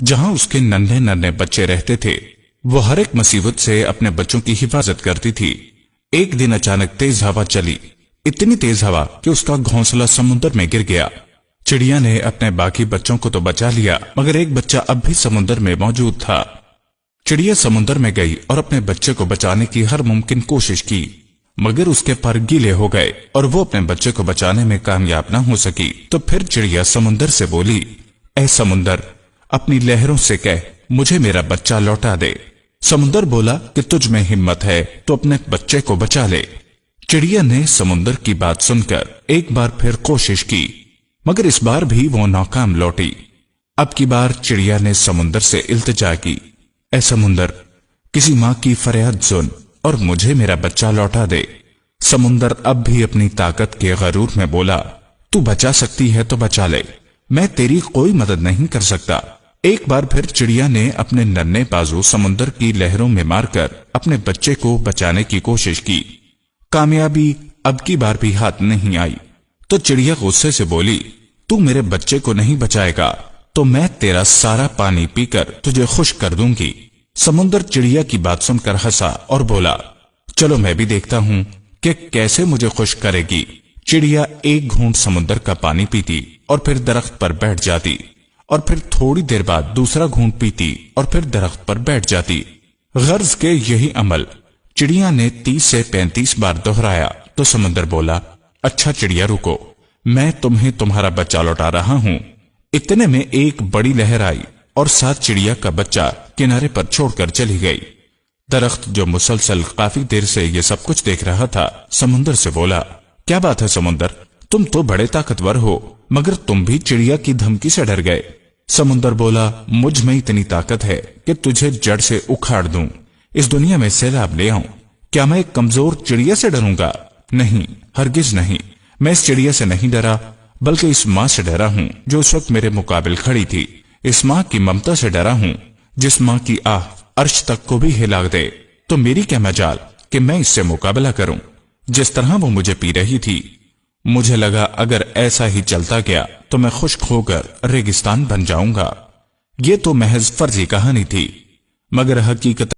जहां उसके नन्हे नन्हे बच्चे रहते थे। वो हर एक मुसीबत से अपने बच्चों की हिफाजत करती थी। एक दिन अचानक तेज हवा चली, इतनी तेज हवा कि उसका घोंसला समुद्र में गिर गया। चिड़िया ने अपने बाकी बच्चों को तो बचा लिया, मगर एक बच्चा अब भी समुद्र में मौजूद था। चिड़िया समुद्र में गई और अपने बच्चे को बचाने की हर मुमकिन कोशिश की, मगर उसके पर गीले हो गए और वो अपने बच्चे को बचाने में कामयाब न हो सकी। तो फिर चिड़िया समुद्र से बोली, ऐ समुद्र, अपनी लहरों से कह मुझे मेरा बच्चा लौटा दे। समुद्र बोला कि तुझ में हिम्मत है तो अपने बच्चे को बचा ले। चिड़िया ने समुद्र की बात सुनकर एक बार फिर कोशिश की, मगर इस बार भी वो नाकाम लौटी। अब की बार चिड़िया ने समुद्र से इल्तिजा की, ऐ समुद्र, किसी माँ की फरियाद सुन और मुझे मेरा बच्चा लौटा दे। समुद्र अब भी अपनी ताकत के गरूर में बोला, तू बचा सकती है तो बचा ले, मैं तेरी कोई मदद नहीं कर सकता। एक बार फिर चिड़िया ने अपने नन्हे बाजू समुद्र की लहरों में मारकर अपने बच्चे को बचाने की कोशिश की। कामयाबी अब की बार भी हाथ नहीं आई। तो चिड़िया गुस्से से बोली, तू मेरे बच्चे को नहीं बचाएगा तो मैं तेरा सारा पानी पीकर तुझे खुश कर दूंगी। समुद्र चिड़िया की बात सुनकर हंसा और बोला, चलो मैं भी देखता हूं कि कैसे मुझे खुश करेगी। चिड़िया एक घूंट समुद्र का पानी पीती और फिर दरख्त पर बैठ जाती, और फिर थोड़ी देर बाद दूसरा घूंट पीती और फिर दरख्त पर बैठ जाती। गर्ज के यही अमल चिड़िया ने 30 से 35 बार दोहराया। तो समुद्र बोला, अच्छा चिड़िया रुको, मैं तुम्हें तुम्हारा बच्चा लौटा रहा हूं। इतने में एक बड़ी लहर आई और साथ चिड़िया का बच्चा किनारे पर छोड़कर चली गई। दरख्त जो मुसलसल काफी देर से ये सब कुछ देख रहा था, समुद्र से बोला, क्या बात है समुद्र, तुम तो बड़े ताकतवर हो, मगर तुम भी चिड़िया की धमकी से डर गए। समुद्र बोला, मुझ में इतनी ताकत है कि तुझे जड़ से उखाड़ दूं, इस दुनिया में सैलाब ले आऊं। क्या मैं एक कमजोर चिड़िया से डरूंगा? नहीं, हरगिज नहीं। मैं इस चिड़िया से नहीं डरा, बल्कि इस माँ से डरा हूं जो उस वक्त मेरे मुकाबिल खड़ी थी। इस माँ की ममता से डरा हूं जिस माँ की आह अर्श तक को भी हिला दे। तो मेरी क्या मजाल कि मैं इससे मुकाबला करूं। जिस तरह वो मुझे पी रही थी, मुझे लगा अगर ऐसा ही चलता गया तो मैं खुश्क होकर रेगिस्तान बन जाऊंगा। ये तो महज फर्जी कहानी थी, मगर हकीकत